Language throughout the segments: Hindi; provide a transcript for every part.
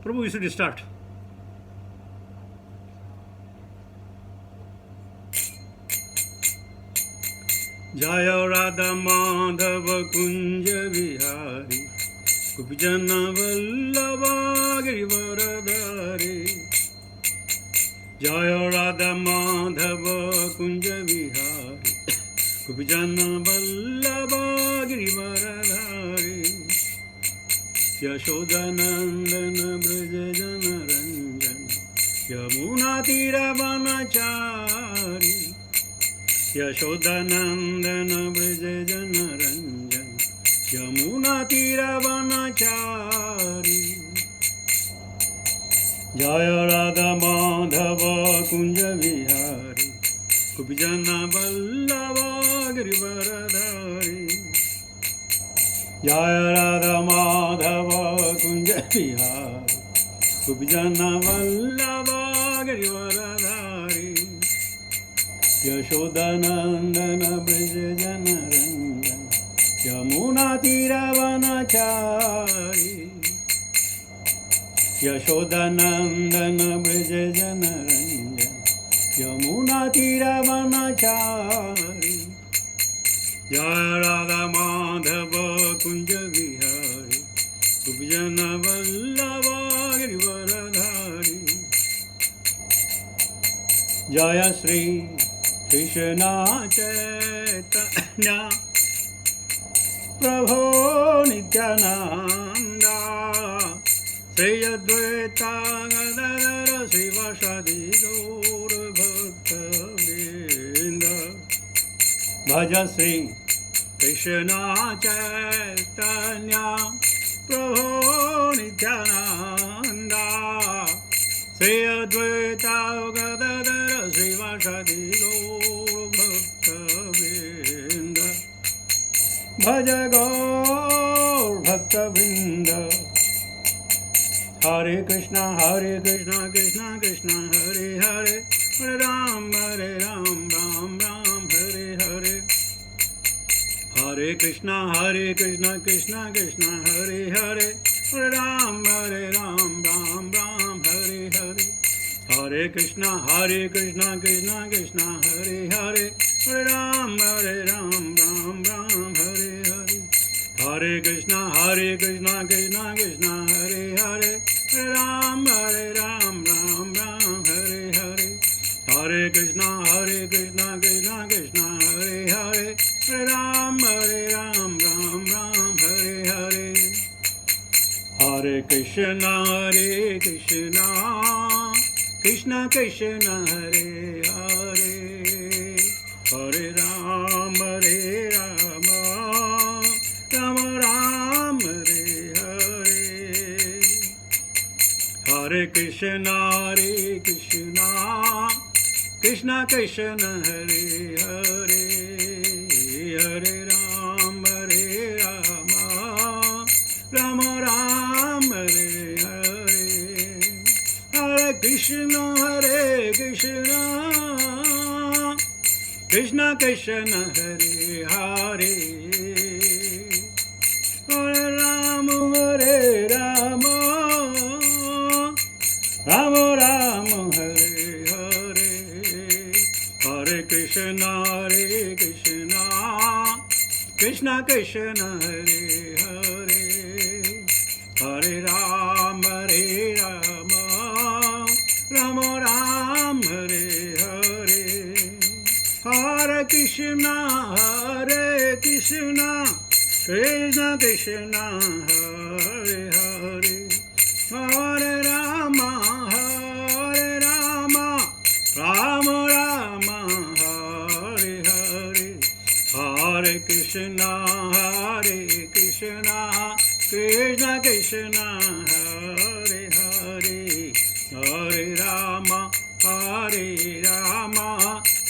Prabhu, you should start. Jaya Radha Madhava Kunja Vihari Gopijana Vallabha Girivaradhari. Jaya Radha Madhava Kunja Vihari Gopijana Vallabha Girivaradhari. Yashodanandana Braja Jana Ranjana Yamuna Tira Vanachari. Yashodanandana Braja Jana Ranjana Yamuna Tira Vanachari. Jaya Radha Madhava Kunja Vihari Gopijana Vallabha Girivaradhari. Jaya Radha Madhava Kunja Vihari Gopijana Vallabha Girivaradhari. Yashodanandana Braja Jana Ranjana Yamuna Tira Vanachari. Yashodanandana Braja Jana Ranjana Yamuna Tira Vanachari. Jaya Radha Madhava Kunja Vihari Gopijana Vallabha Girivaradhari. Jaya Shri Krishna Chaitanya Prabhu Nityananda Shri Advaita Gadadhara Srivasadi Gaura Bhakta Vrinda. Bhaja Shri Krishna Chaitanya Prabhu Nityananda Shri Advaita Gadadhara Srivasadi Gaura Bhakta Vrinda. Bhaja Gaur Bhakta Vrinda. Hare Krishna Krishna Krishna Hare Hare Hare Ram Ram Ram Hare Hare. Hare Krishna Krishna Krishna Hare Hare Hare Ram Ram Ram Hare Hare. Hare Krishna Krishna Krishna Hare Hare Hare Ram Ram Ram Hare Hare. Hare Krishna Krishna Krishna Hare Hare Hare Ram Ram Ram Hare Hare. Hare Krishna Krishna Krishna Hare Hare Hare Ram Ram Ram Hare Hare. Hare Krishna Krishna Krishna Hare Hare Hare Ram Ram Ram Hare Hare. Hare Krishna Krishna Krishna Hare Hare Hare Ram Ram Ram Hare Hare. Hare Krishna Krishna Krishna Hare Hare Hare Ram Ram Ram Hare Hare. Hare Krishna Krishna Krishna Hare Hare Hare Ram Ram Ram Hare Hare. Hare Krishna Krishna Krishna Hare Hare Hare Rama Rama Rama Hare Hare. Hare Krishna Krishna Krishna Hare Hare Hare Rama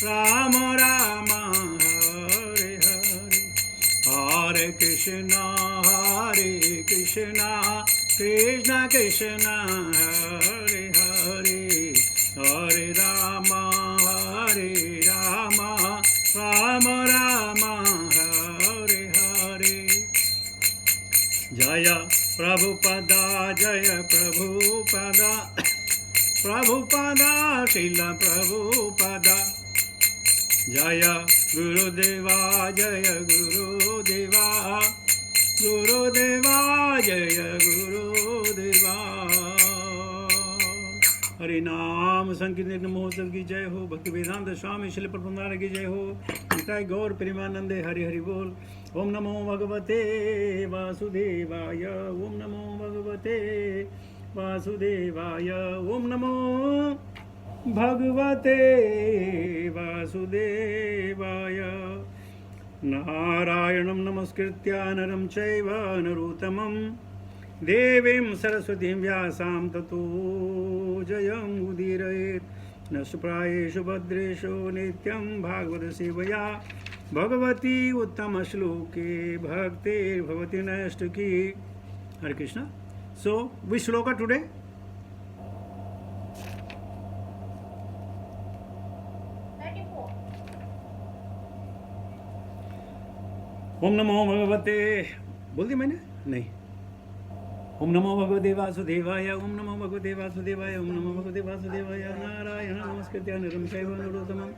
Rama Rama Hare Hare. Hare Krishna Krishna Krishna Hare Hare Hare Rama Rama Rama Hare Hare. Jaya Prabhupada जय प्रभुपदा प्रभुपदा श्रील प्रभुपदा जय गुरुदेवा जय गुरुदेवा गुरुदेवा जय गुरुदेवा। हरि नाम संकीर्तन महोत्सव की जय हो। भक्ति वेदांत स्वामी श्रील प्रभुपाद की जय हो। निताय गौर प्रेमानंदे हरि हरि बोल। ओम नमो भगवते वासुदेवाय। ओम नमो भगवते वासुदेवाय। ओम नमो भगवते वासुदेवाय। नारायणं नमस्कृत्य नरं चैव नरोत्तमं देवीं सरस्वतीं व्यासां ततो जयमुदीरयेत्। नष्टप्रायेषु भद्रेषु नित्यं भागवत सेवया भगवती उत्तम श्लोके भक्तिर्भवति नैष्ठिकी। हरे Krishna. So which shloka today? ओम नमो भगवते बोल दी मैंने नहीं। ओम नमो भगवते वासुदेवाय। ओम नमो भगवते वासुदेवाय। ओम नमो भगवते वासुदेवाय। नारायण नमस्कृत्य नरं चैव नरोत्तमं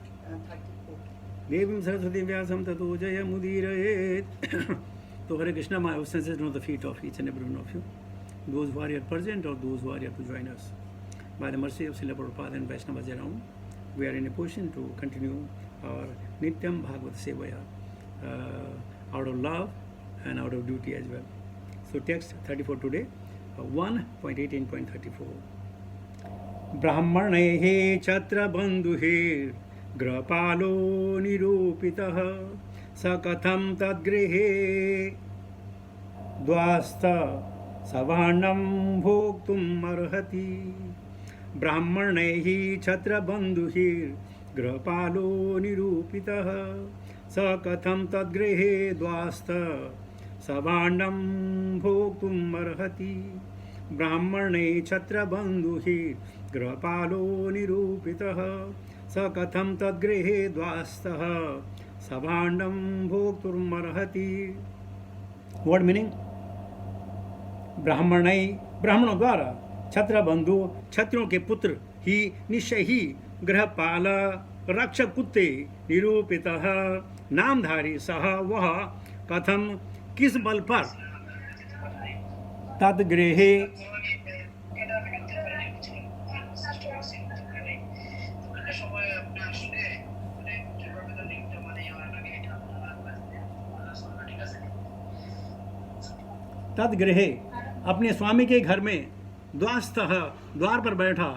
देवीं सरस्वतीं व्यासं ततो जयमुदीरयेत्। तो हरे Krishna, my obeisances on the feet of each and every one of you, those who are here present or those who are here to join us. By the mercy of Srila Prabhupada and Vaishnavas around, we are in a position to continue our Nityam Bhagavad Sevaya out of love and out of duty as well. So text 34 today, 1.18.34. Brahmanehe chatra bandhuhe grapalo nirupitah sakatham tadgrihe dvasta savarnam bhoktum arhati. Brahmanehi chatra bandhuhe grapalo nirupitah sakatham tadgrihe dvasta savarnam bhoktum arhati. ब्राह्मणे छत्र बंधुहि गृहपालो निरूपितः स कथं तद्गृहे द्वास्तः सभाण्डं भोक्तुमर्हति। वर्ड मीनिंग, ब्राह्मणे ब्राह्मणों द्वारा, छत्र बंधु छत्रों के पुत्र, ही निश्चय ही, गृहपाल रक्षक कुत्ते, निरूपितः नामधारी, सह वह, कथम किस बल पर, तद्गृहे तद्गृहे अपने स्वामी के घर में, द्वास्तः द्वार पर बैठा,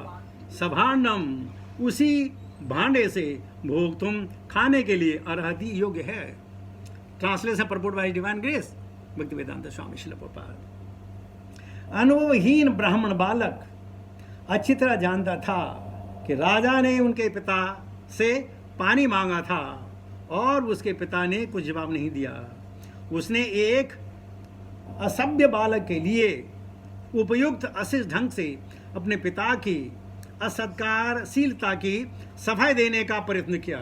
सभाण्डम उसी भांडे से, भोक्तुम खाने के लिए, अर्हति योग्य है। Translation purport bye divine grace भक्ति वेदांत स्वामी श्रील प्रभुपाद। अनुभवहीन ब्राह्मण बालक अच्छी तरह जानता था कि राजा ने उनके पिता से पानी मांगा था और उसके पिता ने कुछ जवाब नहीं दिया। उसने एक असभ्य बालक के लिए उपयुक्त अशिष्ट ढंग से अपने पिता की असत्कारशीलता की सफाई देने का प्रयत्न किया।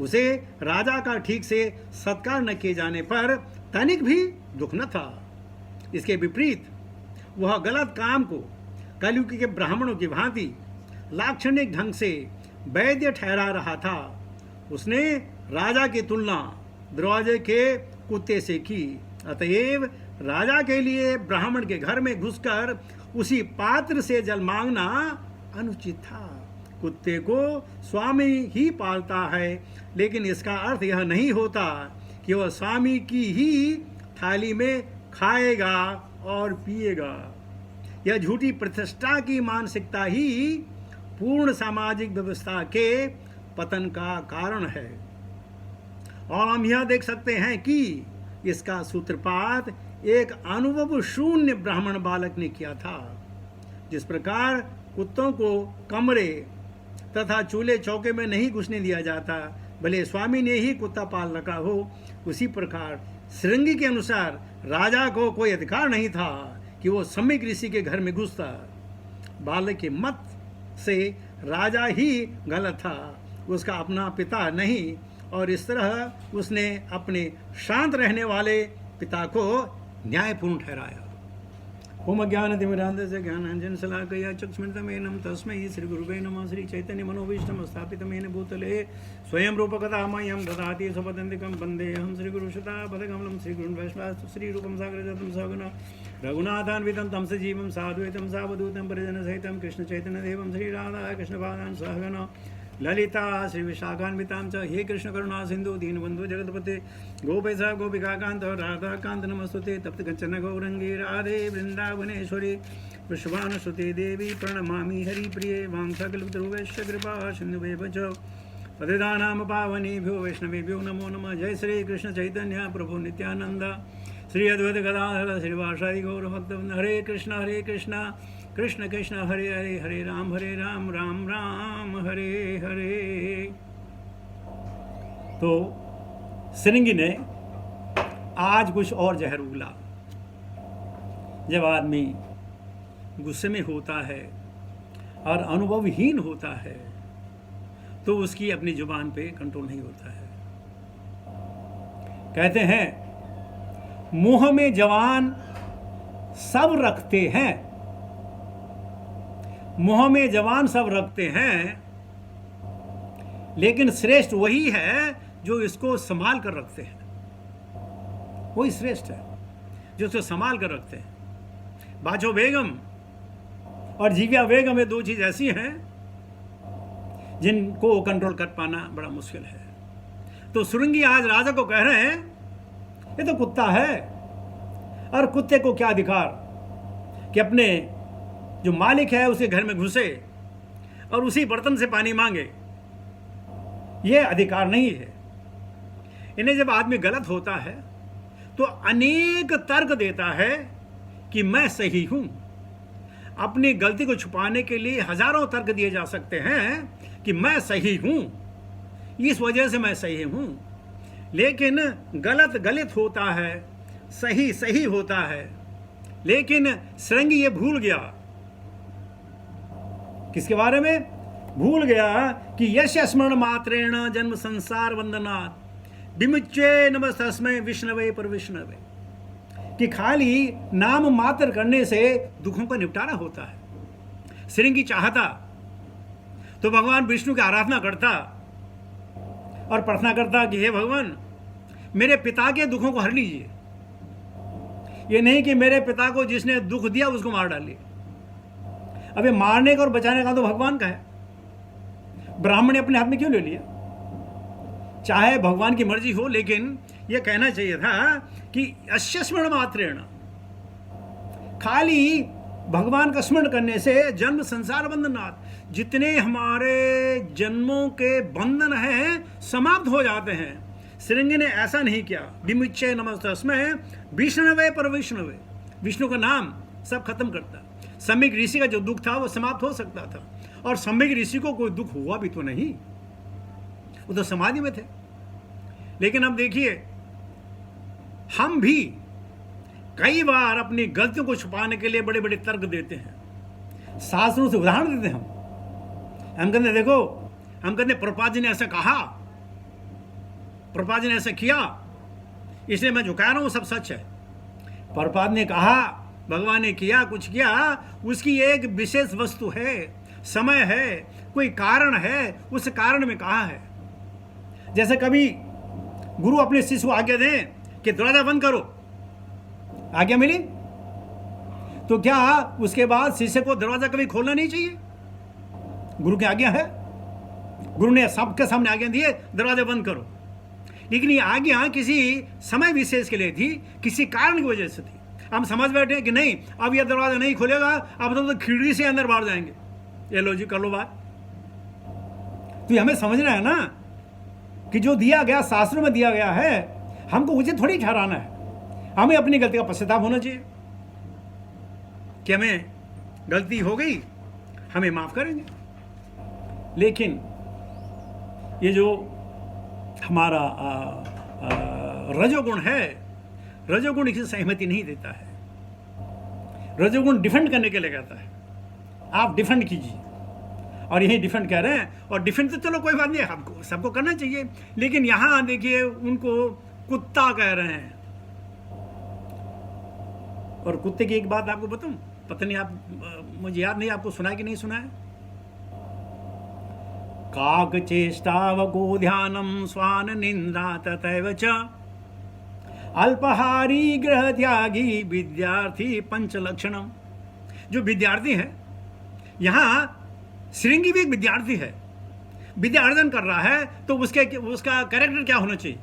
उसे राजा का ठीक से सत्कार न किए जाने पर तनिक भी दुख न था। इसके विपरीत वह गलत काम को कलयुग के ब्राह्मणों की भांति लाक्षणिक ढंग से वैध ठहरा रहा था। उसने राजा की तुलना दरवाजे के कुत्ते से की। अतएव राजा के लिए ब्राह्मण के घर में घुसकर उसी पात्र से जल मांगना अनुचित था। कुत्ते को स्वामी ही पालता है, लेकिन इसका अर्थ यह नहीं होता कि वह स्वामी की ही थाली में खाएगा और पिएगा। यह झूठी प्रतिष्ठा की मानसिकता ही पूर्ण सामाजिक व्यवस्था के पतन का कारण है। और हम यह देख सकते हैं कि इसका सूत्रपात एक अनुभव शून्य ब्राह्मण बालक ने किया था। जिस प्रकार कुत्तों को कमरे तथा चूल्हे चौके में नहीं घुसने दिया जाता, भले स्वामी ने ही कुत्ता पाल रखा हो, उसी प्रकार श्रृंगी के अनुसार राजा को कोई अधिकार नहीं था कि वो सम्यक ऋषि के घर में घुसता। बालक के मत से राजा ही गलत था, उसका अपना पिता नहीं, और इस तरह उसने अपने शांत रहने वाले पिता को न्यायपूर्ण ठहराया। ओम अज्ञानतिमिरान्धस्य ज्ञानाञ्जन शलाकया चक्षुष्मिलितमेनं तस्मै श्रीगुरुवे नमः। श्री चैतन्य मनोभीष्टं स्थापितमेन भूतले स्वयं रूपकथा मह्यं ददाति स्वपदान्तिकं वन्देऽहं श्रीगुरुशतापदकमलं श्रीगुरुन् वैष्णवांश्च श्रीरूपं साग्रजातं सगुणं रघुनाथान्वितं तं सजीवं साद्वैतं सावधूतं परिजनसहितं कृष्णचैतन्यदेवं श्रीराधा कृष्णपादान् सहगणं ललिता श्री विशाखान्वितां च। हे कृष्ण करुणा सिंधु दीनबंधु जगतपते गोपेशा गोपिकाकांत राधा कांत नमस्तुते। तप्त कंचन गौरंगी राधे वृंदावनेश्वरी वृषभानुसुते देवी प्रणमामि हरिप्रिये। वांसकल्पतरुभ्यश्च कृपा सिन्धुभ्यः च पतितानां पावनेभ्यो वैष्णवेभ्यो नमो नमः। जय श्री कृष्ण चैतन्य प्रभु नित्यानंद श्री अद्वैत गदाधर श्रीवासादि गौरभक्तवृंद। हरे कृष्ण कृष्ण कृष्ण हरे हरे हरे राम राम राम हरे हरे। तो सिरंगी ने आज कुछ और जहर उगला। जब आदमी गुस्से में होता है और अनुभवहीन होता है तो उसकी अपनी जुबान पे कंट्रोल नहीं होता है। कहते हैं मुंह में जवान सब रखते हैं, मुंह में जवान सब रखते हैं, लेकिन श्रेष्ठ वही है जो इसको संभाल कर रखते हैं। वही श्रेष्ठ है जो इसको संभाल कर रखते हैं। बाजो बेगम और जीविया बेगम ये दो चीज ऐसी हैं जिनको कंट्रोल कर पाना बड़ा मुश्किल है। तो सुरंगी आज राजा को कह रहे हैं ये तो कुत्ता है, और कुत्ते को क्या अधिकार कि अपने जो मालिक है उसके घर में घुसे और उसी बर्तन से पानी मांगे। ये अधिकार नहीं है। इन्हें जब आदमी गलत होता है तो अनेक तर्क देता है कि मैं सही हूं। अपनी गलती को छुपाने के लिए हजारों तर्क दिए जा सकते हैं कि मैं सही हूं, इस वजह से मैं सही हूं। लेकिन गलत गलत होता है, सही सही होता है। लेकिन सिरंगी ये भूल गया, किसके बारे में भूल गया कि यश स्मरण मात्रेण जन्म संसार वंदनात् विमुच्ये नमस्तस्मै विष्णवे पर विष्णवे, कि खाली नाम मात्र करने से दुखों का निपटारा होता है। सिरंगी चाहता तो भगवान विष्णु की आराधना करता और प्रार्थना करता कि हे भगवान मेरे पिता के दुखों को हर लीजिए। ये नहीं कि मेरे पिता को जिसने दुख दिया उसको मार डालिए। अब ये मारने का और बचाने का तो भगवान का है, ब्राह्मण ने अपने हाथ में क्यों ले लिया? चाहे भगवान की मर्जी हो, लेकिन यह कहना चाहिए था कि अस्य स्मरण मात्रेण, खाली भगवान का स्मरण करने से जन्म संसार बंधनात्, जितने हमारे जन्मों के बंधन हैं समाप्त हो जाते हैं। सिरंगी ने ऐसा नहीं किया। विमुच्ये नमस्तस्मै विष्णवे पर विष्णवे, विष्णु का नाम सब खत्म करता। सम्यक ऋषि का जो दुख था वो समाप्त हो सकता था, और सम्यक ऋषि को कोई दुख हुआ भी तो नहीं, वो तो समाधि में थे। लेकिन अब देखिए हम भी कई बार अपनी गलतियों को छुपाने के लिए बड़े बड़े तर्क देते हैं, शास्त्रों से उदाहरण देते हैं। हम कहते देखो, हम कहते प्रभुपाद जी ने ऐसा कहा, प्रभुपाद जी ने ऐसा किया, इसलिए मैं जो कह रहा हूं सब सच है। प्रभुपाद ने कहा, भगवान ने किया, कुछ किया, उसकी एक विशेष वस्तु है, समय है, कोई कारण है, उस कारण में कहा है। जैसे कभी गुरु अपने शिष्य को आज्ञा दें कि दरवाजा बंद करो, आज्ञा मिली तो क्या उसके बाद शिष्य को दरवाजा कभी खोलना नहीं चाहिए? गुरु की आज्ञा है, गुरु ने सबके सामने आज्ञा दी है दरवाजा बंद करो। लेकिन ये आज्ञा किसी समय विशेष के लिए थी, किसी कारण की वजह से थी। हम समझ बैठे कि नहीं अब यह दरवाजा नहीं खुलेगा, अब तो खिड़की से अंदर बाहर जाएंगे। ये लो जी, कर लो बात। तो हमें समझना है ना कि जो दिया गया शास्त्रों में दिया गया है, हमको उचित थोड़ी ठहराना है। हमें अपनी गलती का पश्चाताप होना चाहिए कि हमें गलती हो गई, हमें माफ करेंगे। लेकिन ये जो हमारा रजोगुण है, रजोगुण इससे सहमति नहीं देता है। रजोगुण डिफेंड करने के लिए कहता है आप डिफेंड कीजिए, और यही डिफेंड कह रहे हैं। और डिफेंड तो चलो कोई बात नहीं, हमको सबको करना चाहिए, लेकिन यहां देखिए उनको कुत्ता कह रहे हैं। और कुत्ते की एक बात आपको बताऊं, पता नहीं मुझे याद नहीं आपको सुना है कि नहीं सुना है। काक चेष्टावगो ध्यानम स्वान निंदा तथैव च अल्पहारी ग्रह त्यागी विद्यार्थी पंच लक्षणम। जो विद्यार्थी है, यहाँ श्रृंगी भी एक विद्यार्थी है, विद्या अर्जन कर रहा है, तो उसका कैरेक्टर क्या होना चाहिए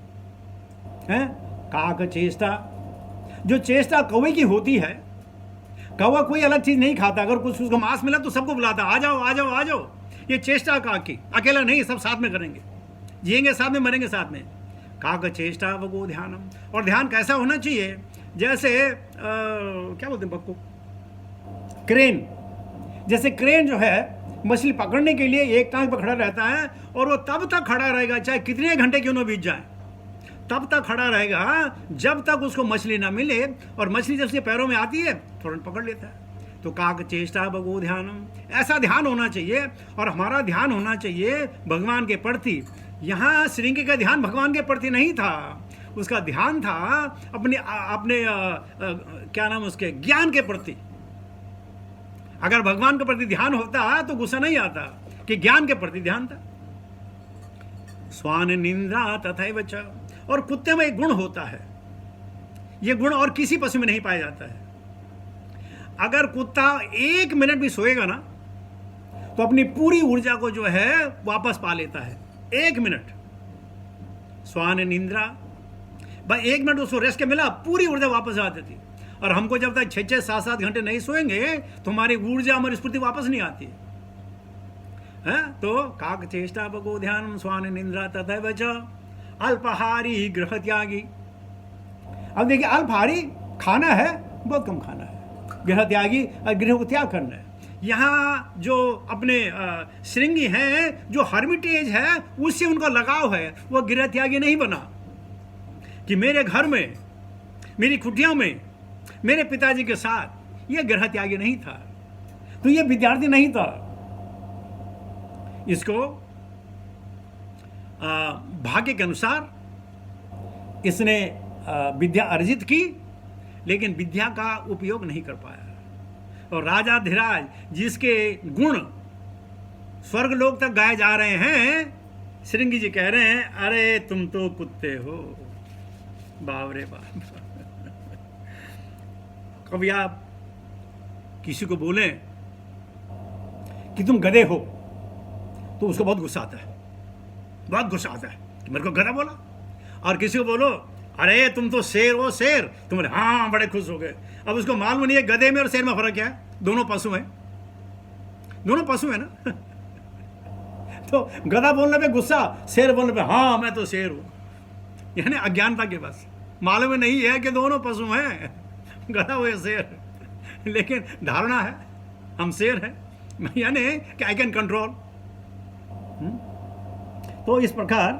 है? काक चेष्टा, जो चेष्टा कौवे की होती है, कौवा कोई अलग चीज नहीं खाता, अगर कुछ उसको मांस मिला तो सबको बुलाता, आ जाओ आ जाओ आ जाओ। ये चेष्टा काक की, अकेला नहीं, सब साथ में करेंगे, जिएंगे साथ में, मरेंगे साथ में। काक चेष्टा वगो ध्यानम। और ध्यान कैसा होना चाहिए? जैसे क्या बोलते हैं बक्को, क्रेन। जैसे क्रेन जो है मछली पकड़ने के लिए एक टांग पर खड़ा रहता है, और वो तब तक खड़ा रहेगा चाहे कितने घंटे क्यों ना बीत जाए, तब तक खड़ा रहेगा जब तक उसको मछली ना मिले, और मछली जब उसके पैरों में आती है तुरंत पकड़ लेता है। तो काक चेष्टा बगो ध्यानम, ऐसा ध्यान होना चाहिए। और हमारा ध्यान होना चाहिए भगवान के प्रति। यहाँ श्रृंगी का ध्यान भगवान के प्रति नहीं था, उसका ध्यान था अपने क्या नाम उसके, ज्ञान के प्रति। अगर भगवान के प्रति ध्यान होता तो गुस्सा नहीं आता, कि ज्ञान के प्रति ध्यान था। स्वान निंदा तथैव च। और कुत्ते में एक गुण होता है, यह गुण और किसी पशु में नहीं पाया जाता है। अगर कुत्ता 1 मिनट भी सोएगा ना, तो अपनी पूरी ऊर्जा को जो है वापस पा लेता है। 1 मिनट स्वान निंद्रा, भाई 1 मिनट उसको रेस्ट के मिला, पूरी ऊर्जा वापस आ जाती। और हमको जब तक 6-6, 7-7 घंटे नहीं सोएंगे तो हमारी ऊर्जा, हमारी स्फूर्ति वापस नहीं आती है। तो काक चेष्टा बगो ध्यानम स्वान निंद्रा तथैव च अल्पहारी गृह त्यागी। अब देखिए, अल्पहारी खाना है, बहुत कम खाना है, गृह त्यागी, गृह को त्याग करना है। यहाँ जो अपने श्रृंगी हैं, जो हर्मिटेज है, उससे उनका लगाव है, वो गृह त्यागी नहीं बना कि मेरे घर में, मेरी कुटिया में, मेरे पिताजी के साथ। ये गृह त्यागी नहीं था, तो ये विद्यार्थी नहीं था। इसको भाग्य के अनुसार इसने विद्या अर्जित की, लेकिन विद्या का उपयोग नहीं कर पाया। और राजा धीराज, जिसके गुण स्वर्ग लोक तक गाए जा रहे हैं, श्रृंगी जी कह रहे हैं, अरे तुम तो कुत्ते हो, बाप रे बाप। कभी आप किसी को बोलें कि तुम गधे हो, तो उसको बहुत गुस्सा आता है, बहुत गुस्सा आता है कि मेरे को गधा बोला। और किसी को बोलो, अरे तुम तो शेर हो, शेर, तुम हाँ बड़े खुश हो गए। अब उसको मालूम नहीं है गधे में और शेर में फर्क क्या है, दोनों पशु हैं, दोनों पशु है ना। तो गधा बोलने पे गुस्सा, शेर बोलने पे हाँ मैं तो शेर हूं, यानी अज्ञानता के बस, मालूम नहीं है कि दोनों पशु हैं, गधा हो या शेर, लेकिन धारणा है हम शेर हैं, यानी कि आई कैन कंट्रोल। तो इस प्रकार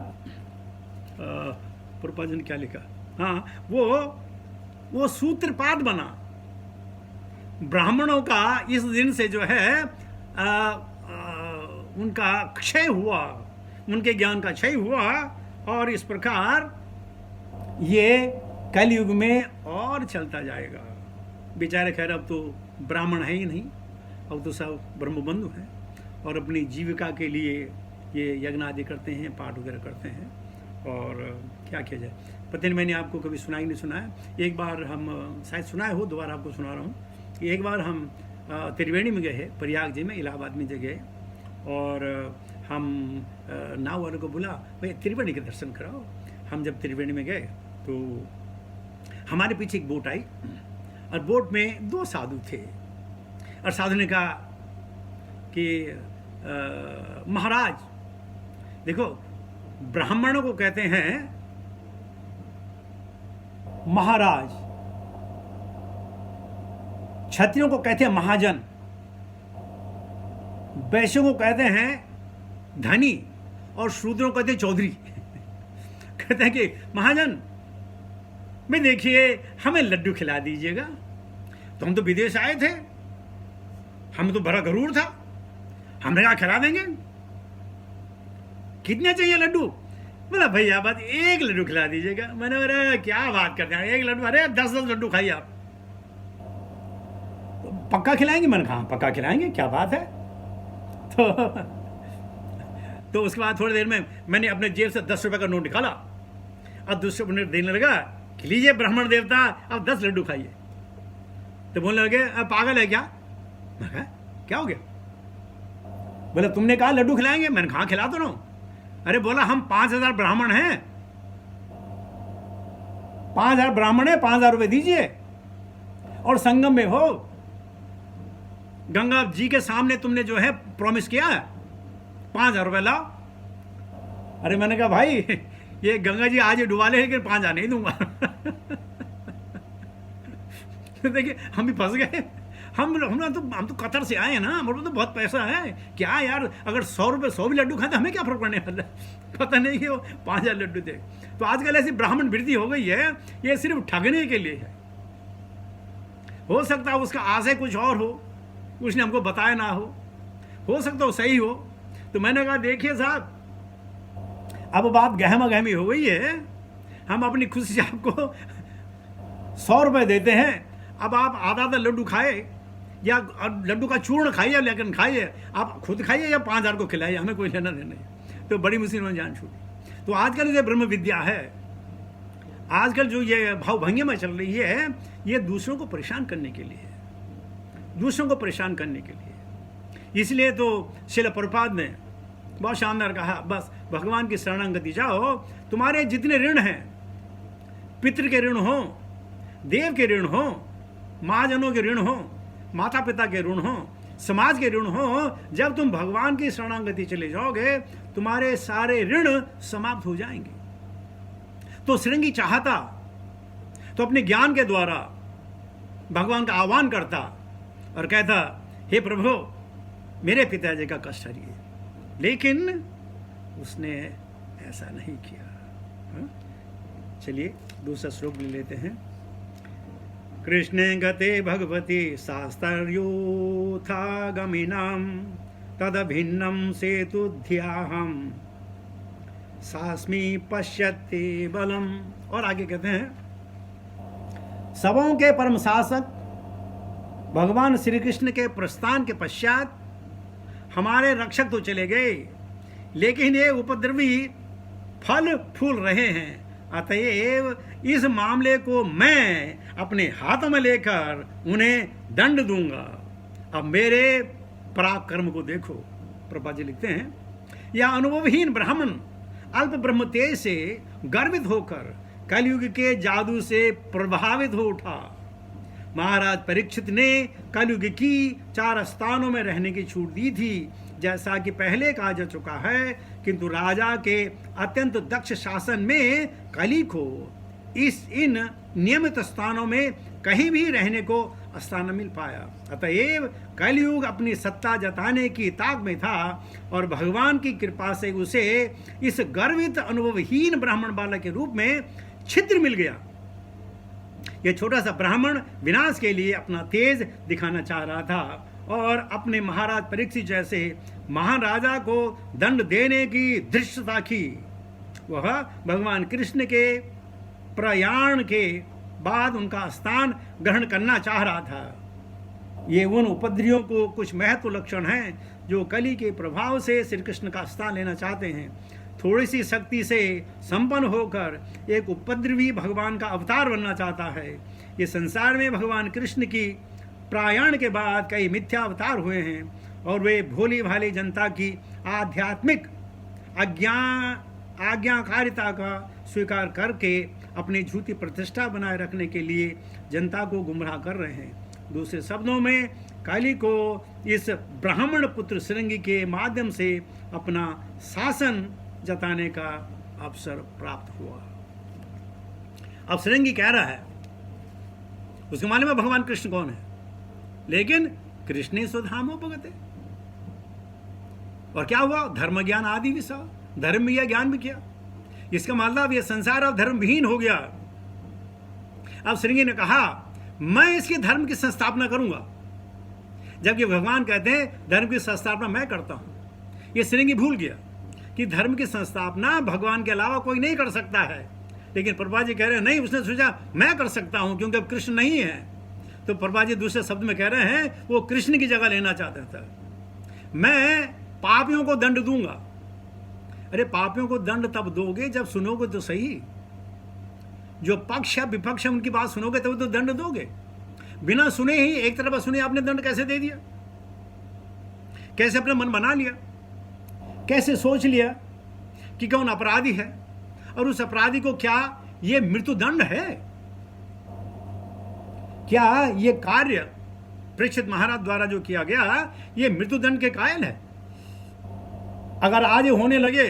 प्रभुपाद ने क्या लिखा, हाँ वो सूत्रपात बना। ब्राह्मणों का इस दिन से जो है उनका क्षय हुआ, उनके ज्ञान का क्षय हुआ। और इस प्रकार ये कलयुग में और चलता जाएगा। बेचारे खैर अब तो ब्राह्मण है ही नहीं, अब तो सब ब्रह्मबंधु हैं और अपनी जीविका के लिए ये यज्ञ आदि करते हैं, पाठ वगैरह करते हैं। और क्या किया जाए, पता नहीं, मैंने आपको कभी सुना ही नहीं सुना है। एक बार हम, शायद सुनाए हो, दोबारा आपको सुना रहा हूँ। एक बार हम त्रिवेणी में गए हैं, प्रयाग जी में, इलाहाबाद में जगह, और हम नाव वालों को बोला भाई त्रिवेणी के दर्शन कराओ। हम जब त्रिवेणी में गए तो हमारे पीछे एक बोट आई, और बोट में 2 साधु थे। और साधु ने कहा कि महाराज देखो, ब्राह्मणों को कहते हैं महाराज, क्षत्रियों को कहते हैं महाजन, वैश्यों को कहते हैं धनी, और शूद्रों को कहते हैं चौधरी। कहते हैं कि महाजन मैं देखिए हमें लड्डू खिला दीजिएगा। तो हम तो विदेश आए थे, हम तो बड़ा गरूर था, हमने कहा खिला देंगे। कितने चाहिए लड्डू? बोला भैया बस 1 लड्डू खिला दीजिएगा। मैंने, अरे क्या बात करते हैं, 1 लड्डू? अरे 10-10 लड्डू खाइए आप। पक्का खिलाएंगे? मैंने कहा पक्का खिलाएंगे, क्या बात है। तो उसके बाद थोड़ी देर में मैंने अपने जेब से 10 रुपए का नोट निकाला, अब दूसरे मिनट देने लगा कि लीजिए ब्राह्मण देवता, अब 10 लड्डू खाइए। तो बोलने लगे अब पागल है क्या? मैं कहा क्या हो गया? बोले तुमने कहा लड्डू खिलाएंगे। मैंने कहा खिला तो रहा हूं। अरे बोला हम 5000 ब्राह्मण हैं, 5000 ब्राह्मण है, 5000 रुपए दीजिए, और संगम में हो, गंगा जी के सामने तुमने जो है प्रॉमिस किया है 5000 रुपए लाओ। अरे मैंने कहा भाई ये गंगा जी आज डुबा ले, लेकिन 5000 नहीं दूंगा। देखिए हम भी फंस गए। हम तो कतर से आए हैं ना, हमारे तो बहुत पैसा है, क्या यार अगर 100 रुपए 100 भी लड्डू खाए तो हमें क्या फर्क पड़ने वाला है? पता नहीं कि वो 5000 लड्डू थे। तो आजकल ऐसी ब्राह्मण वृत्ति हो गई है, ये सिर्फ ठगने के लिए है। हो सकता है उसका आशय कुछ और हो, उसने हमको बताया ना हो सकता हो सही हो। तो मैंने कहा देखिए साहब, अब बात गहमा गहमी हो गई है, हम अपनी खुशी से आपको 100 रुपए देते हैं, अब आप आधा आधा लड्डू खाए या लड्डू का चूर्ण खाइए, लेकिन खाइए, आप खुद खाइए या 5000 को खिलाइए, हमें कोई लेना देना नहीं। तो बड़ी मुसीबत में जान छूटी। तो आजकल ये ब्रह्म विद्या है, आजकल जो ये भावभंगी में चल रही है, ये दूसरों को परेशान करने के लिए है, दूसरों को परेशान करने के लिए। इसलिए तो श्रील प्रभुपाद ने बहुत शानदार कहा, बस भगवान की शरणागति जाओ, तुम्हारे जितने ऋण हैं, पितृ के ऋण हो, देव के ऋण हो, महाजनों के ऋण हो, माता पिता के ऋण हो, समाज के ऋण हो, जब तुम भगवान की शरणागति चले जाओगे तुम्हारे सारे ऋण समाप्त हो जाएंगे। तो श्रृंगी चाहता तो अपने ज्ञान के द्वारा भगवान का आह्वान करता और कहता हे प्रभु मेरे पिताजी का कष्ट हरिए, लेकिन उसने ऐसा नहीं किया। चलिए दूसरा श्लोक ले लेते हैं। कृष्णे गते भगवती शास्त्रयोथागमिनां तदभिन्नं सेतुध्याहं सास्मि पश्यते बलम। और आगे कहते हैं, सबों के परम शासक भगवान श्री कृष्ण के प्रस्थान के पश्चात हमारे रक्षक तो चले गए, लेकिन ये उपद्रवी फल फूल रहे हैं, अतएव इस मामले को मैं अपने हाथों में लेकर उन्हें दंड दूंगा। अब मेरे पराक्रम को देखो। प्रभुपाद जी लिखते हैं, यह अनुभवहीन ब्राह्मण अल्प ब्रह्म तेज से गर्वित होकर कलयुग के जादू से प्रभावित हो उठा। महाराज परीक्षित ने कलयुग की 4 स्थानों में रहने की छूट दी थी, जैसा कि पहले कहा जा चुका है, किंतु राजा के अत्यंत दक्ष शासन में कली को इन नियमित स्थानों में कहीं भी रहने को स्थान न मिल पाया। अतएव कलयुग अपनी सत्ता जताने की ताक में था और भगवान की कृपा से उसे इस गर्वित अनुभवहीन ब्राह्मण बालक के रूप में छिद्र मिल गया। यह छोटा सा ब्राह्मण विनाश के लिए अपना तेज दिखाना चाह रहा था और अपने महाराज परीक्षित जैसे महाराजा को दंड देने की धृष्टता की। वह भगवान कृष्ण के प्रयाण के बाद उनका स्थान ग्रहण करना चाह रहा था। ये उन उपद्रवियों को कुछ महत्व लक्षण हैं जो कली के प्रभाव से श्री कृष्ण का स्थान लेना चाहते हैं। थोड़ी सी शक्ति से संपन्न होकर एक उपद्रवी भगवान का अवतार बनना चाहता है। ये संसार में भगवान कृष्ण की प्रयाण के बाद कई मिथ्या अवतार हुए हैं और वे भोली भाली जनता की आध्यात्मिक आज्ञाकारिता का स्वीकार करके अपनी झूठी प्रतिष्ठा बनाए रखने के लिए जनता को गुमराह कर रहे हैं। दूसरे शब्दों में काली को इस ब्राह्मण पुत्र श्रृंगी के माध्यम से अपना शासन जताने का अवसर प्राप्त हुआ। अब श्रृंगी कह रहा है, उसके मालूम है भगवान कृष्ण कौन है, लेकिन कृष्ण स्वधामो भगते। और क्या हुआ? धर्म ज्ञान आदि भी सा, धर्म भी ज्ञान भी किया। इसका मतलब यह संसार अब धर्मविहीन हो गया। अब श्रृंगी ने कहा मैं इसके धर्म की संस्थापना करूंगा, जबकि भगवान कहते हैं धर्म की संस्थापना मैं करता हूं। यह श्रृंगी भूल गया कि धर्म की संस्थापना भगवान के अलावा कोई नहीं कर सकता है, लेकिन प्रभुपाद जी कह रहे हैं नहीं, उसने सोचा मैं कर सकता हूं क्योंकि अब कृष्ण नहीं है। तो प्रभा जी दूसरे शब्द में कह रहे हैं वो कृष्ण की जगह लेना चाहता था। मैं पापियों को दंड दूंगा। अरे पापियों को दंड तब दोगे जब सुनोगे तो सही। जो पक्ष है विपक्ष है उनकी बात सुनोगे तब तो दंड दोगे। बिना सुने ही एक तरफा सुने आपने दंड कैसे दे दिया? कैसे अपना मन बना लिया? कैसे सोच लिया कि कौन अपराधी है और उस अपराधी को क्या ये मृत्यु दंड है? क्या ये कार्य परीक्षित महाराज द्वारा जो किया गया ये मृत्यु दंड के कायल है? अगर आज ये होने लगे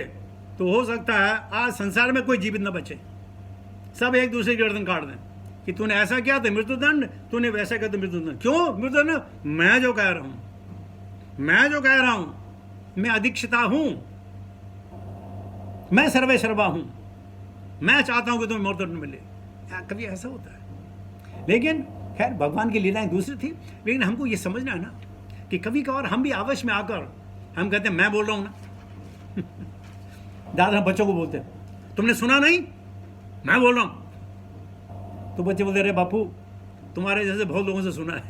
तो हो सकता है आज संसार में कोई जीवित न बचे, सब एक दूसरे की गर्दन काट दें कि तूने ऐसा किया तो मृत्युदंड, तूने वैसा किया तो मृत्युदंड। क्यों मृत्युदंड? मैं जो कह रहा हूं, मैं अधीक्षता हूं, मैं सर्वे सर्वा हूं, मैं चाहता हूं कि तुम्हें मृत्युदंड मिले। कभी ऐसा होता है? लेकिन खैर भगवान की लीलाएं दूसरी थी। लेकिन हमको ये समझना है ना कि कभी कभार हम भी आवश में आकर हम कहते हैं मैं बोल रहा हूं ना। दादा बच्चों को बोलते हैं तुमने सुना नहीं, मैं बोल रहा हूं। तो बच्चे बोलते अरे बापू तुम्हारे जैसे बहुत लोगों से सुना है।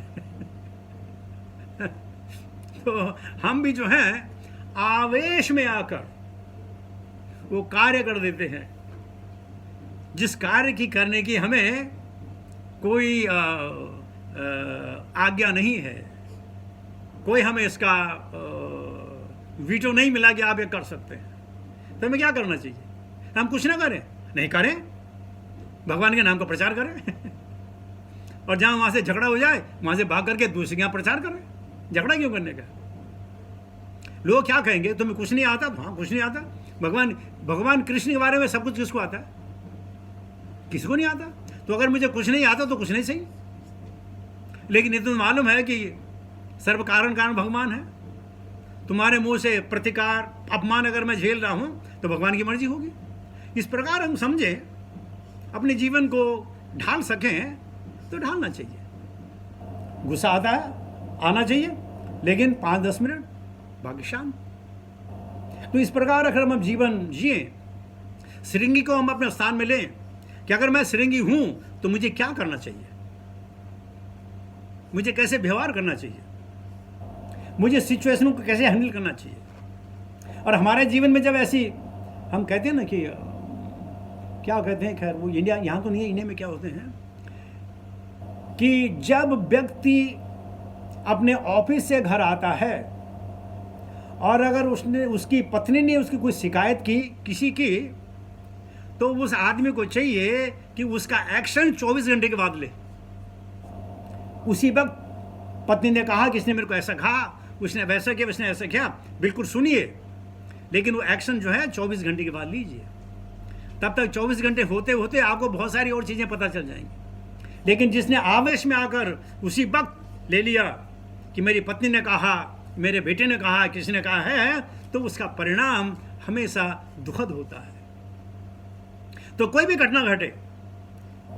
तो हम भी जो है आवेश में आकर वो कार्य कर देते हैं जिस कार्य की करने की हमें कोई आज्ञा नहीं है, कोई हमें इसका वीटो नहीं मिला कि आप ये कर सकते हैं। तो हमें क्या करना चाहिए? हम कुछ ना करें, नहीं करें, भगवान के नाम का प्रचार करें। और जहां वहां से झगड़ा हो जाए वहां से भाग करके दूसरे के यहां प्रचार करें। झगड़ा क्यों करने का? लोग क्या कहेंगे तुम्हें कुछ नहीं आता? हाँ कुछ नहीं आता। भगवान कृष्ण के बारे में सब कुछ किसको आता है? किसी को नहीं आता। तो अगर मुझे कुछ नहीं आता तो कुछ नहीं सही। लेकिन ये तो मालूम है कि सर्व कारण कारण भगवान है। तुम्हारे मुंह से प्रतिकार अपमान अगर मैं झेल रहा हूं तो भगवान की मर्जी होगी। इस प्रकार हम समझें, अपने जीवन को ढाल सकें तो ढालना चाहिए। गुस्सा आता है, आना चाहिए, लेकिन 5-10 मिनट बाकी शांत। तो इस प्रकार अगर हम जीवन जिए, श्रृंगी को हम अपने स्थान में लें कि अगर मैं श्रृंगी हूं तो मुझे क्या करना चाहिए, मुझे कैसे व्यवहार करना चाहिए, मुझे सिचुएशन को कैसे हैंडल करना चाहिए। और हमारे जीवन में जब ऐसी हम कहते हैं ना कि क्या कहते हैं, खैर वो इंडिया यहाँ तो नहीं है, इंडिया में क्या होते हैं कि जब व्यक्ति अपने ऑफिस से घर आता है और अगर उसकी पत्नी ने उसकी कोई शिकायत की किसी की, तो उस आदमी को चाहिए कि उसका एक्शन 24 घंटे के बाद ले। उसी वक्त पत्नी ने कहा कि इसने मेरे को ऐसा कहा, उसने वैसा किया, उसने ऐसा किया, बिल्कुल सुनिए, लेकिन वो एक्शन जो है 24 घंटे के बाद लीजिए। तब तक 24 घंटे होते होते आपको बहुत सारी और चीज़ें पता चल जाएंगी। लेकिन जिसने आवेश में आकर उसी वक्त ले लिया कि मेरी पत्नी ने कहा, मेरे बेटे ने कहा, किसी ने कहा है, तो उसका परिणाम हमेशा दुखद होता है। तो कोई भी घटना घटे,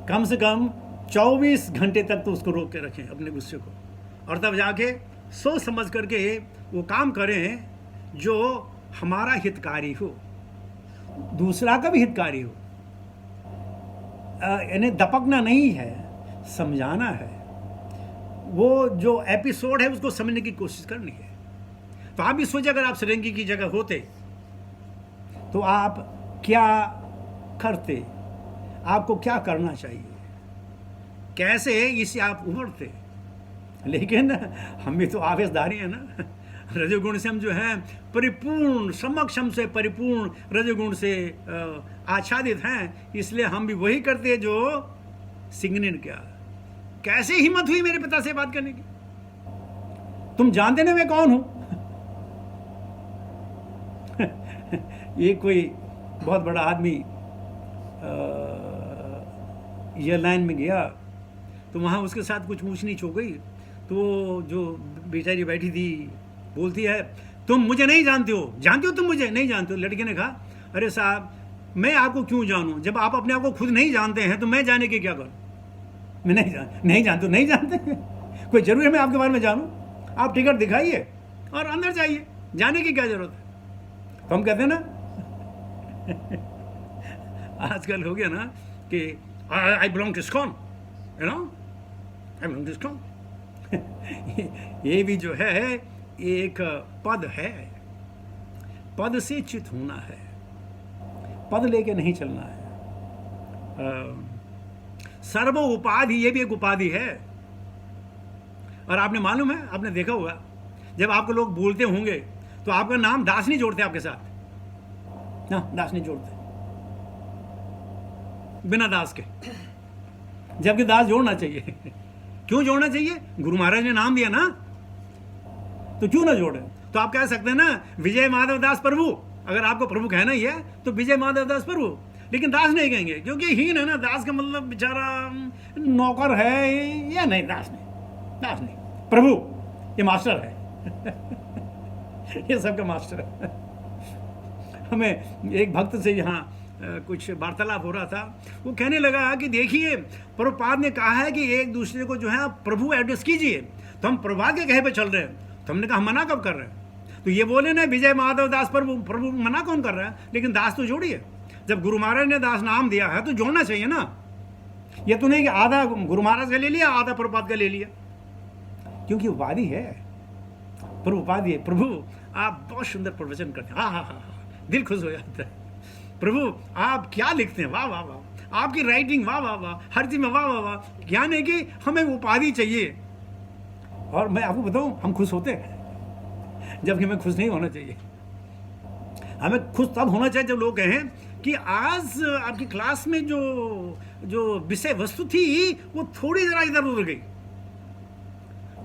कम से कम 24 घंटे तक तो उसको रोक के रखें अपने गुस्से को, और तब जाके सोच समझ करके वो काम करें जो हमारा हितकारी हो, दूसरा का भी हितकारी हो। इन्हें दपकना नहीं है, समझाना है। वो जो एपिसोड है उसको समझने की कोशिश करनी है। तो आप भी सोचिए, अगर आप श्रृंगी की जगह होते तो आप क्या करते, आपको क्या करना चाहिए, कैसे इससे आप उभरते। लेकिन हम भी तो आवेशधारी हैं ना, रजोगुण से हम जो हैं परिपूर्ण, समक्षम से परिपूर्ण रजोगुण से आच्छादित हैं, इसलिए हम भी वही करते हैं जो सिंह ने किया। कैसे हिम्मत हुई मेरे पिता से बात करने की? तुम जानते ना मैं कौन हूं। ये कोई बहुत बड़ा आदमी एयरलाइन में गया तो वहाँ उसके साथ कुछ ऊंच नीच हो गई, तो जो बेचारी बैठी थी बोलती है तुम मुझे नहीं जानते हो तुम मुझे नहीं जानते हो। लड़के ने कहा अरे साहब मैं आपको क्यों जानूं, जब आप अपने आप को खुद नहीं जानते हैं तो मैं जाने के क्या करूं। मैं नहीं जानते कोई जरूरी है मैं आपके बारे में जानूं? आप टिकट दिखाइए और अंदर जाइए, जाने की क्या जरूरत है। तो हम कहते हैं ना आजकल हो गया ना कि I belong to ISKCON, you know, ये भी जो है एक पद है, पद से चित होना है, पद लेके नहीं चलना है। सर्व उपाधि, ये भी एक उपाधि है। और आपने मालूम है, आपने देखा होगा, जब आपको लोग बोलते होंगे तो आपका नाम दास नहीं जोड़ते आपके साथ ना, दास नहीं जोड़ते बिना दास के, जबकि दास जोड़ना चाहिए। क्यों जोड़ना चाहिए? गुरु महाराज ने नाम दिया ना, तो क्यों ना जोड़े? तो आप कह सकते हैं ना विजय माधव दास प्रभु, अगर आपको प्रभु कहना ही है तो विजय माधव दास प्रभु, लेकिन दास नहीं कहेंगे क्योंकि हीन है ना। दास का मतलब बेचारा नौकर है या नहीं, दास नहीं, दास नहीं, प्रभु ये मास्टर है। ये सबका मास्टर है। हमें एक भक्त से यहाँ कुछ वार्तालाप हो रहा था, वो कहने लगा कि देखिए प्रभुपाद ने कहा है कि एक दूसरे को जो है आप प्रभु एड्रेस कीजिए, तो हम प्रभुपाद के कहे पे चल रहे हैं। तो हमने कहा हम मना कब कर रहे हैं? तो ये बोले ना विजय माधव दास प्रभु, प्रभु मना कौन कर रहा है? लेकिन दास तो जोड़िए। जब गुरु महाराज ने दास नाम दिया है तो जोड़ना चाहिए ना। ये तो नहीं कि आधा गुरु महाराज का ले लिया, आधा प्रभुपाद का ले लिया, क्योंकि उपाधि है, प्रभुपाद है। प्रभु आप बहुत सुंदर प्रवचन करते हैं, हाँ हाँ हाँ हाँ, दिल खुश हो जाता है। प्रभु आप क्या लिखते हैं, वाह वाह वाह, आपकी राइटिंग वाह वाह वाह, हर चीज में वाह वाह वाह। ज्ञान है कि हमें उपाधि चाहिए। और मैं आपको बताऊं, हम खुश होते हैं जबकि हमें खुश नहीं होना चाहिए। हमें खुश तब होना चाहिए जब लोग कहें कि आज आपकी क्लास में जो विषय वस्तु थी वो थोड़ी जरा इधर उधर गई,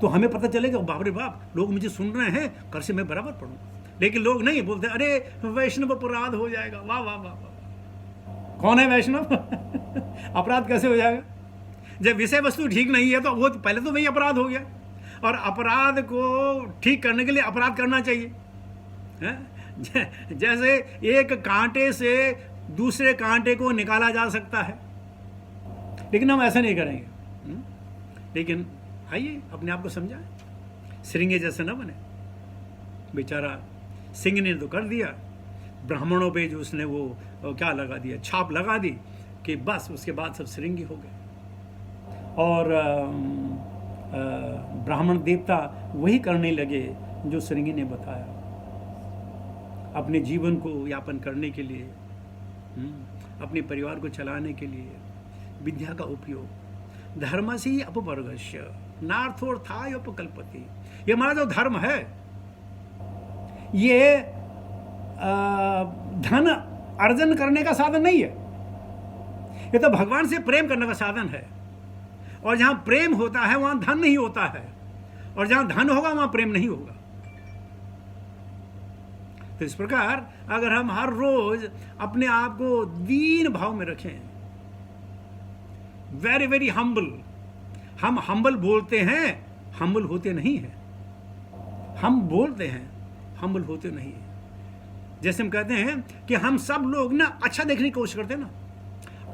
तो हमें पता चलेगा बाप रे बाप, लोग मुझे सुन रहे हैं, कर से मैं बराबर पढ़ूं। लेकिन लोग नहीं बोलते, अरे वैष्णव अपराध हो जाएगा, वाह वाह वाह वाह। कौन है वैष्णव? अपराध कैसे हो जाएगा? जब विषय वस्तु ठीक नहीं है तो वो पहले तो वही अपराध हो गया। और अपराध को ठीक करने के लिए अपराध करना चाहिए, है? जैसे एक कांटे से दूसरे कांटे को निकाला जा सकता है, लेकिन हम ऐसा नहीं करेंगे। लेकिन आइए अपने आप को समझाएं, श्रृंगे जैसे न बने। बेचारा सिंह ने तो कर दिया, ब्राह्मणों पे जो उसने वो क्या लगा दिया, छाप लगा दी कि बस उसके बाद सब श्रृंगी हो गए। और ब्राह्मण देवता वही करने लगे जो श्रृंगी ने बताया, अपने जीवन को यापन करने के लिए, अपने परिवार को चलाने के लिए विद्या का उपयोग। धर्मसी अपवर्गस्य नार्थोर्थाय उपकल्पति। ये हमारा जो धर्म है ये धन अर्जन करने का साधन नहीं है, ये तो भगवान से प्रेम करने का साधन है। और जहां प्रेम होता है वहां धन नहीं होता है, और जहां धन होगा वहां प्रेम नहीं होगा। तो इस प्रकार अगर हम हर रोज अपने आप को दीन भाव में रखें, वेरी वेरी हम्बल, हम हम्बल बोलते हैं, हम्बल होते नहीं हैं। हम बोलते हैं, हम्बल होते नहीं हैं। जैसे हम कहते हैं कि हम सब लोग ना अच्छा देखने की कोशिश करते हैं ना,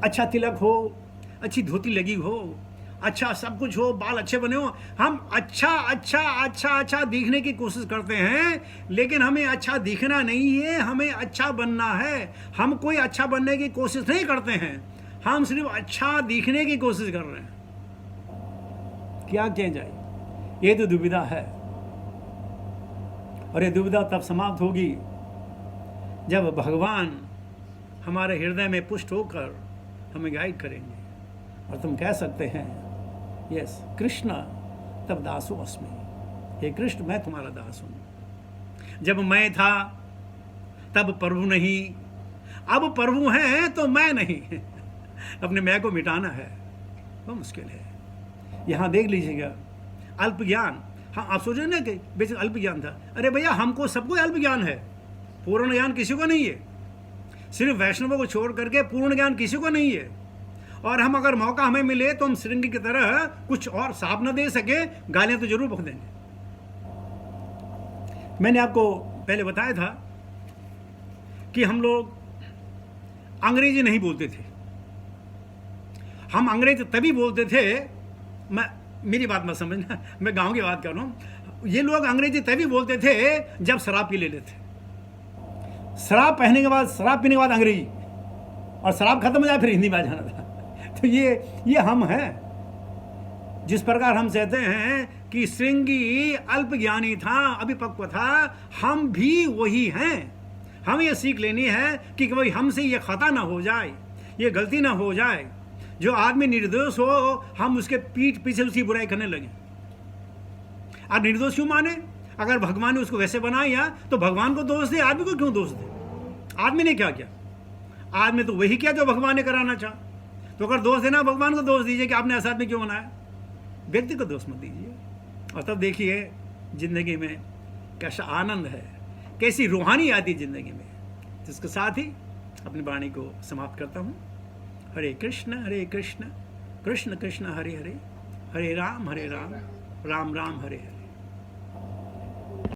अच्छा तिलक हो, अच्छी धोती लगी हो, अच्छा सब कुछ हो, बाल अच्छे बने हो, हम अच्छा अच्छा अच्छा अच्छा दिखने की कोशिश करते हैं। लेकिन हमें अच्छा दिखना नहीं है, हमें अच्छा बनना है। हम कोई अच्छा बनने की कोशिश नहीं करते हैं, हम सिर्फ अच्छा दिखने की कोशिश कर रहे हैं। क्या किया जाए? ये तो दुविधा है, और ये दुविधा तब समाप्त होगी जब भगवान हमारे हृदय में पुष्ट होकर हमें गाइड करेंगे, और तुम कह सकते हैं यस कृष्ण तब दासो अस्मि, हे कृष्ण मैं तुम्हारा दास हूं। जब मैं था तब प्रभु नहीं, अब प्रभु हैं तो मैं नहीं। अपने मैं को मिटाना है, बहुत मुश्किल है। यहां देख लीजिएगा अल्प ज्ञान। हाँ आप सोच रहे ना कि बेसिक अल्प ज्ञान था, अरे भैया हमको सबको अल्प ज्ञान है, पूर्ण ज्ञान किसी को नहीं है। सिर्फ वैष्णवों को छोड़ करके पूर्ण ज्ञान किसी को नहीं है। और हम अगर मौका हमें मिले तो हम श्रृंगी की तरह कुछ और साफ न दे सके, गालियां तो जरूर बक देंगे। मैंने आपको पहले बताया था कि हम लोग अंग्रेजी नहीं बोलते थे। हम अंग्रेजी तभी बोलते थे, मेरी बात मत समझना, मैं गांव की बात कर रहा हूं। ये लोग अंग्रेजी तभी बोलते थे जब शराब पी लेते थे। शराब पीने के बाद अंग्रेजी, और शराब खत्म हो जाए फिर हिंदी में आ जाना था। तो ये हम हैं। जिस प्रकार हम कहते हैं कि श्रृंगी अल्प ज्ञानी था, अभिपक्व था, हम भी वही हैं। हमें ये सीख लेनी है कि भाई हमसे ये खता ना हो जाए, ये गलती ना हो जाए। जो आदमी निर्दोष हो हम उसके पीठ पीछे उसकी बुराई करने लगे। आप निर्दोष क्यों माने? अगर भगवान ने उसको वैसे बनाया तो भगवान को दोष दे, आदमी को क्यों दोष दे? आदमी ने क्या किया? आदमी तो वही किया जो भगवान ने कराना चाहा। तो अगर दोष देना भगवान को दोष दीजिए कि आपने ऐसा आदमी क्यों बनाया, व्यक्ति को दोष मत दीजिए। और तब देखिए जिंदगी में कैसा आनंद है, कैसी रूहानी आती जिंदगी में। जिसके साथ ही अपनी वाणी को समाप्त करता हूँ। हरे कृष्ण कृष्ण कृष्ण हरे हरे, हरे राम राम राम हरे हरे।